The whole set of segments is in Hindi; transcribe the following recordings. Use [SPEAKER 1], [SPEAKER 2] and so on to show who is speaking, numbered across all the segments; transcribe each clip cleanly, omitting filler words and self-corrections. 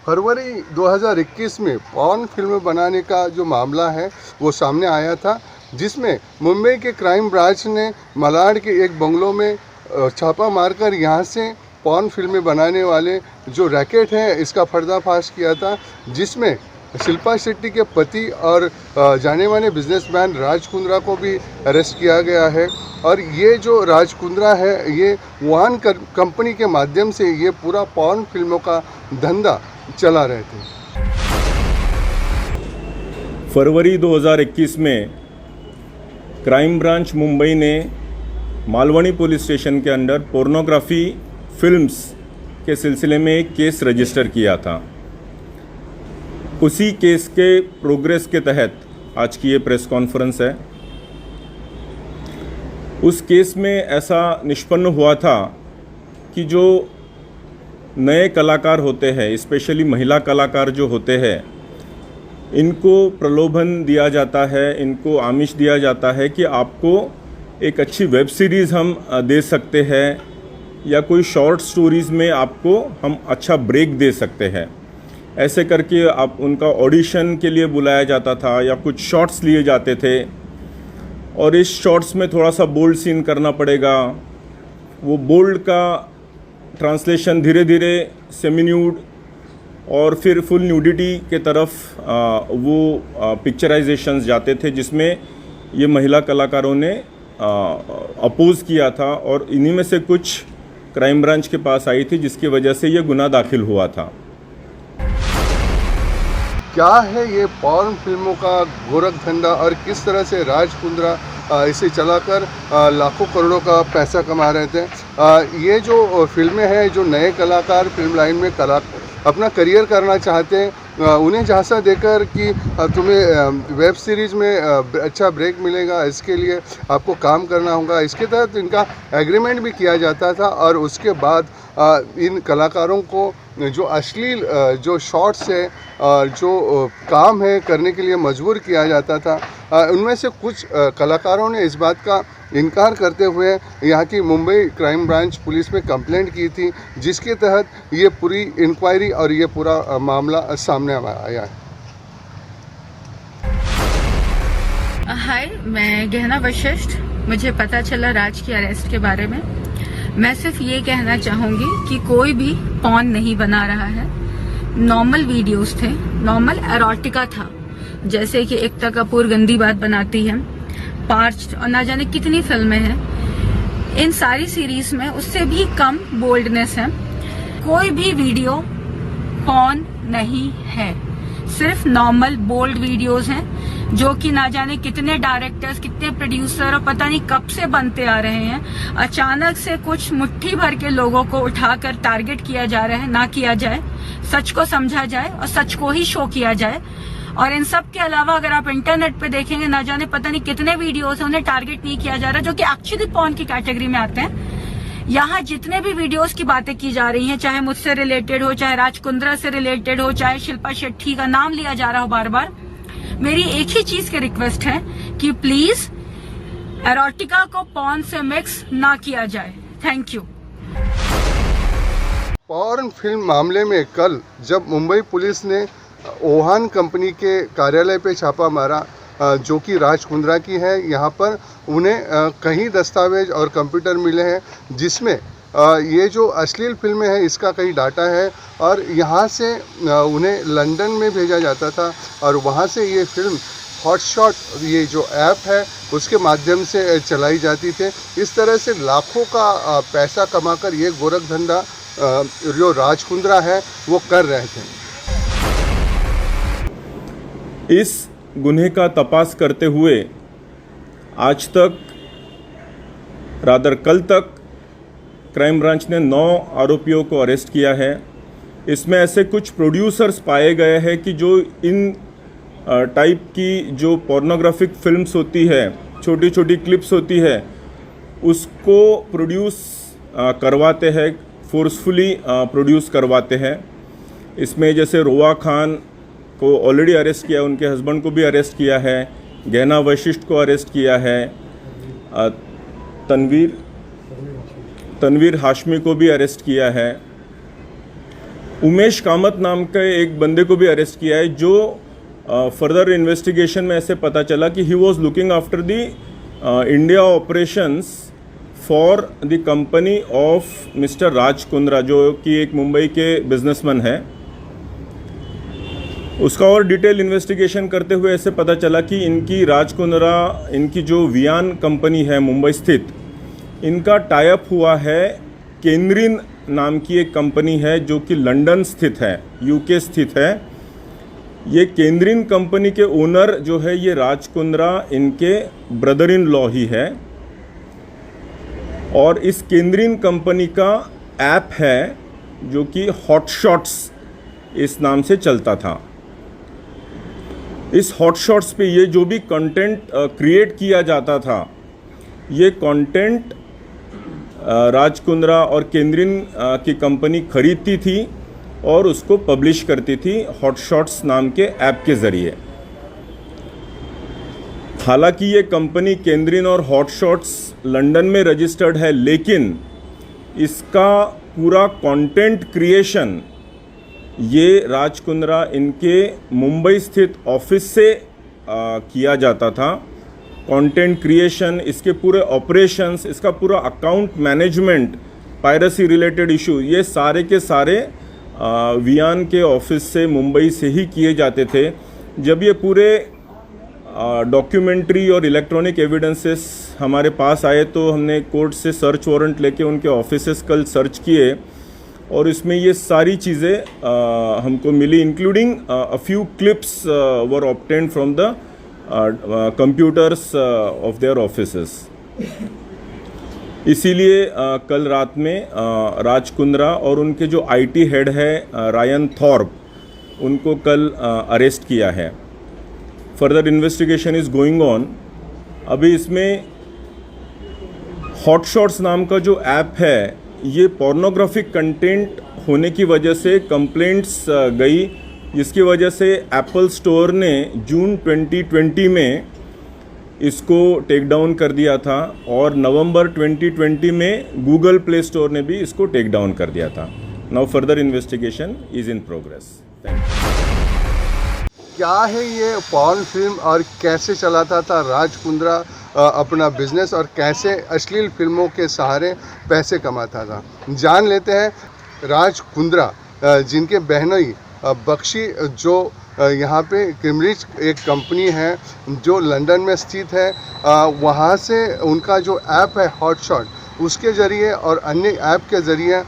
[SPEAKER 1] फरवरी 2021 में पॉर्न फिल्म बनाने का जो मामला है वो सामने आया था, जिसमें मुंबई के क्राइम ब्रांच ने मलाड के एक बंगलों में छापा मारकर यहाँ से पॉर्न फिल्में बनाने वाले जो रैकेट है इसका पर्दाफाश किया था, जिसमें शिल्पा शेट्टी के पति और जाने माने बिजनेसमैन राज कुंद्रा को भी अरेस्ट किया गया है। और ये जो राज कुंद्रा है ये वुहान कंपनी के माध्यम से ये पूरा पॉर्न फिल्मों का धंधा चला रहे थे।
[SPEAKER 2] फरवरी 2021 में क्राइम ब्रांच मुंबई ने मालवनी पुलिस स्टेशन के अंदर पोर्नोग्राफी फिल्म्स के सिलसिले में एक केस रजिस्टर किया था। उसी केस के प्रोग्रेस के तहत आज की ये प्रेस कॉन्फ्रेंस है। उस केस में ऐसा निष्पन्न हुआ था कि जो नए कलाकार होते हैं, स्पेशली महिला कलाकार जो होते हैं, इनको प्रलोभन दिया जाता है, इनको आमिष दिया जाता है कि आपको एक अच्छी वेब सीरीज़ हम दे सकते हैं या कोई शॉर्ट स्टोरीज़ में आपको हम अच्छा ब्रेक दे सकते हैं। ऐसे करके आप उनका ऑडिशन के लिए बुलाया जाता था या कुछ शॉट्स लिए जाते थे और इस शॉट्स में थोड़ा सा बोल्ड सीन करना पड़ेगा। वो बोल्ड का ट्रांसलेशन धीरे धीरे सेमी न्यूड और फिर फुल न्यूडिटी के तरफ वो पिक्चराइजेशंस जाते थे, जिसमें ये महिला कलाकारों ने अपोज़ किया था और इन्हीं में से कुछ क्राइम ब्रांच के पास आई थी, जिसकी वजह से ये गुनाह दाखिल हुआ था।
[SPEAKER 1] क्या है ये पॉर्न फिल्मों का गोरख धंधा और किस तरह से राज कुंद्रा इसे चलाकर लाखों करोड़ों का पैसा कमा रहे थे। ये जो फिल्में हैं, जो नए कलाकार फिल्म लाइन में अपना करियर करना चाहते हैं, उन्हें झांसा देकर कि तुम्हें वेब सीरीज़ में अच्छा ब्रेक मिलेगा, इसके लिए आपको काम करना होगा, इसके तहत इनका एग्रीमेंट भी किया जाता था। और उसके बाद इन कलाकारों को जो अश्लील जो शॉट्स है और जो काम है करने के लिए मजबूर किया जाता था। उनमें से कुछ कलाकारों ने इस बात का इनकार करते हुए यहाँ की मुंबई क्राइम ब्रांच पुलिस में कंप्लेंट की थी, जिसके तहत ये पूरी इंक्वायरी और ये पूरा मामला सामने आया है।
[SPEAKER 3] हाय, मैं गहना वशिष्ठ। मुझे पता चला राज की अरेस्ट के बारे में। मैं सिर्फ ये कहना चाहूंगी कि कोई भी पॉर्न नहीं बना रहा है। नॉर्मल वीडियोस थे, नॉर्मल एरोटिका था, जैसे कि एकता कपूर गंदी बात बनाती है, पार्च और ना जाने कितनी फिल्में हैं। इन सारी सीरीज में उससे भी कम बोल्डनेस है। कोई भी वीडियो पॉर्न नहीं है, सिर्फ नॉर्मल बोल्ड वीडियोस हैं, जो कि ना जाने कितने डायरेक्टर्स, कितने प्रोड्यूसर और पता नहीं कब से बनते आ रहे हैं। अचानक से कुछ मुट्ठी भर के लोगों को उठाकर टारगेट किया जा रहा है। ना किया जाए, सच को समझा जाए और सच को ही शो किया जाए। और इन सब के अलावा अगर आप इंटरनेट पे देखेंगे, ना जाने पता नहीं कितने वीडियोस हैं, उन्हें टारगेट नहीं किया जा रहा, जो कि एक्चुअली पॉर्न की कैटेगरी में आते हैं। यहाँ जितने भी वीडियोस की बातें की जा रही हैं, चाहे मुझसे रिलेटेड हो, चाहे राज कुंद्रा से रिलेटेड हो, चाहे शिल्पा शेट्टी का नाम लिया जा रहा हो बार बार, मेरी एक ही चीज की रिक्वेस्ट है कि प्लीज एरोटिका को पॉर्न से मिक्स ना किया जाए। Thank you.
[SPEAKER 1] पॉर्न फिल्म मामले में कल जब मुंबई पुलिस ने वुहान कंपनी के कार्यालय पे छापा मारा, जो कि राज कुंद्रा की है, यहाँ पर उन्हें कई दस्तावेज और कंप्यूटर मिले हैं, जिसमें ये जो अश्लील फिल्में हैं इसका कई डाटा है। और यहाँ से उन्हें लंदन में भेजा जाता था और वहाँ से ये फिल्म हॉटशॉट, ये जो ऐप है, उसके माध्यम से चलाई जाती थी। इस तरह से लाखों का पैसा कमाकर ये गोरख धंधा जो राज कुंद्रा है वो कर रहे थे।
[SPEAKER 2] इस गुन्हे का तपास करते हुए आज तक, कल तक क्राइम ब्रांच ने 9 आरोपियों को अरेस्ट किया है। इसमें ऐसे कुछ प्रोड्यूसर्स पाए गए हैं कि जो इन टाइप की जो पोर्नोग्राफिक फिल्म्स होती है, छोटी छोटी क्लिप्स होती है, उसको प्रोड्यूस करवाते हैं, फोर्सफुली प्रोड्यूस करवाते हैं। इसमें जैसे रोआ खान को ऑलरेडी अरेस्ट किया, उनके हस्बैंड को भी अरेस्ट किया है, गहना वशिष्ठ को अरेस्ट किया है, तनवीर हाशमी को भी अरेस्ट किया है। उमेश कामत नाम के एक बंदे को भी अरेस्ट किया है, जो फर्दर इन्वेस्टिगेशन में ऐसे पता चला कि he was looking after the India operations for the company of mister Raj Kundra, जो कि एक मुंबई के बिजनेसमैन है। उसका और डिटेल इन्वेस्टिगेशन करते हुए ऐसे पता चला कि इनकी राज कुंद्रा, इनकी जो वियान कंपनी है मुंबई स्थित, इनका टाई-अप हुआ है केंद्रीन नाम की एक कंपनी है जो कि लंदन स्थित है, यूके स्थित है। ये केंद्रीन कंपनी के ओनर जो है ये राज कुंद्रा इनके ब्रदर इन लॉ ही है, और इस केंद्रीन कंपनी का ऐप है जो कि हॉटशॉट्स इस नाम से चलता था। इस हॉटशॉट्स पे ये जो भी कंटेंट क्रिएट किया जाता था, ये कंटेंट राज कुंद्रा और केंद्रीन की कंपनी खरीदती थी और उसको पब्लिश करती थी हॉटशॉट्स नाम के ऐप के ज़रिए। हालांकि ये कंपनी केंद्रीन और हॉटशॉट्स लंदन में रजिस्टर्ड है, लेकिन इसका पूरा कंटेंट क्रिएशन ये राज कुंद्रा इनके मुंबई स्थित ऑफिस से किया जाता था। कंटेंट क्रिएशन, इसके पूरे ऑपरेशंस, इसका पूरा account management, piracy related issue, ये सारे के सारे वियान के ऑफिस से मुंबई से ही किए जाते थे। जब ये पूरे डॉक्यूमेंट्री और इलेक्ट्रॉनिक एविडेंसेस हमारे पास आए तो हमने कोर्ट से सर्च वारंट लेके उनके ऑफिसेस कल सर्च किए और इसमें ये सारी चीज़ें हमको मिली, including a few clips were obtained from the computers of their offices. इसीलिए कल रात में राज कुंद्रा और उनके जो आईटी हेड है रायन थॉर्प, उनको कल अरेस्ट किया है। Further investigation is going on. अभी इसमें हॉटशॉट्स नाम का जो ऐप है, ये पोर्नोग्राफिक कंटेंट होने की वजह से कंप्लेंट्स गई, जिसकी वजह से एप्पल स्टोर ने जून 2020 में इसको टेक डाउन कर दिया था और नवंबर 2020 में गूगल प्ले स्टोर ने भी इसको टेक डाउन कर दिया था। Now further investigation is in progress. Thank you.
[SPEAKER 1] क्या है ये पॉर्न फिल्म और कैसे चलाता था राज कुंद्रा अपना बिजनेस और कैसे अश्लील फिल्मों के सहारे पैसे कमाता था, जान लेते हैं। राज कुंद्रा जिनके बहनोई बख्शी, जो यहाँ पे कैम्ब्रिज एक कंपनी है जो लंदन में स्थित है, वहाँ से उनका जो ऐप है हॉटशॉट, उसके ज़रिए और अन्य ऐप के ज़रिए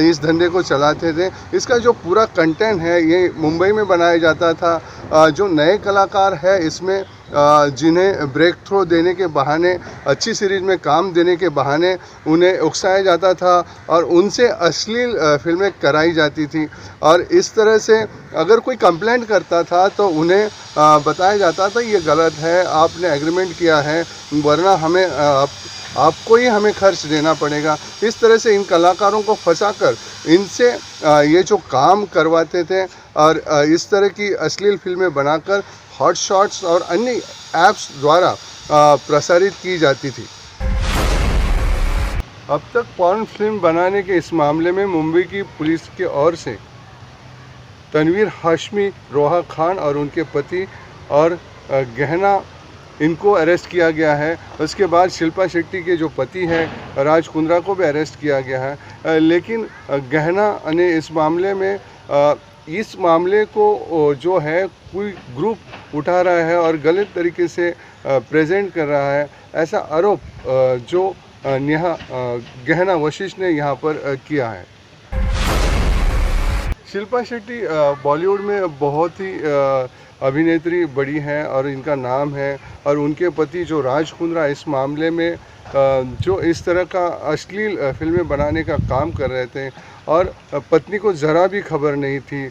[SPEAKER 1] इस धंधे को चलाते थे। इसका जो पूरा कंटेंट है ये मुंबई में बनाया जाता था। जो नए कलाकार है इसमें जिन्हें ब्रेक थ्रो देने के बहाने, अच्छी सीरीज़ में काम देने के बहाने उन्हें उकसाया जाता था और उनसे अश्लील फिल्में कराई जाती थी। और इस तरह से अगर कोई कंप्लेंट करता था तो उन्हें बताया जाता था ये गलत है, आपने एग्रीमेंट किया है, वरना हमें आपको ही हमें खर्च देना पड़ेगा। इस तरह से इन कलाकारों को फंसाकर इनसे ये जो काम करवाते थे और इस तरह की अश्लील फिल्में बनाकर हॉटशॉट्स और अन्य ऐप्स द्वारा प्रसारित की जाती थी। अब तक पॉर्न फिल्म बनाने के इस मामले में मुंबई की पुलिस की ओर से तनवीर हाशमी, रोहा खान और उनके पति और गहना, इनको अरेस्ट किया गया है। उसके बाद शिल्पा शेट्टी के जो पति हैं राज कुंद्रा को भी अरेस्ट किया गया है। लेकिन गहना ने इस मामले में इस मामले को जो है कोई ग्रुप उठा रहा है और गलत तरीके से प्रेजेंट कर रहा है, ऐसा आरोप जो नेहा गहना वशिष्ठ ने यहाँ पर किया है। शिल्पा शेट्टी बॉलीवुड में बहुत ही अभिनेत्री बड़ी हैं और इनका नाम है, और उनके पति जो राज कुंद्रा इस मामले में जो इस तरह का अश्लील फिल्में बनाने का काम कर रहे थे और पत्नी को ज़रा भी खबर नहीं थी।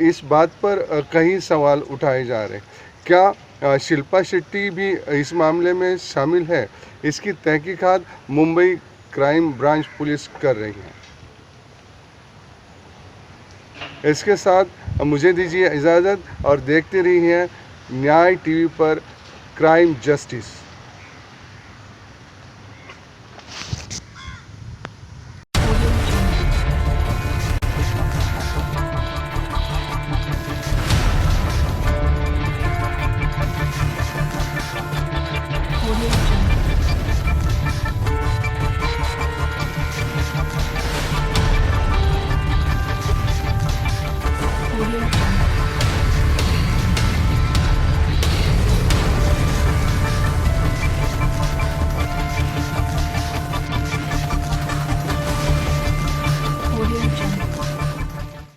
[SPEAKER 1] इस बात पर कई सवाल उठाए जा रहे। क्या शिल्पा शेट्टी भी इस मामले में शामिल है? इसकी तहकीकात मुंबई क्राइम ब्रांच पुलिस कर रही है। इसके साथ मुझे दीजिए इजाज़त और देखते रहिए न्याय टीवी पर क्राइम जस्टिस।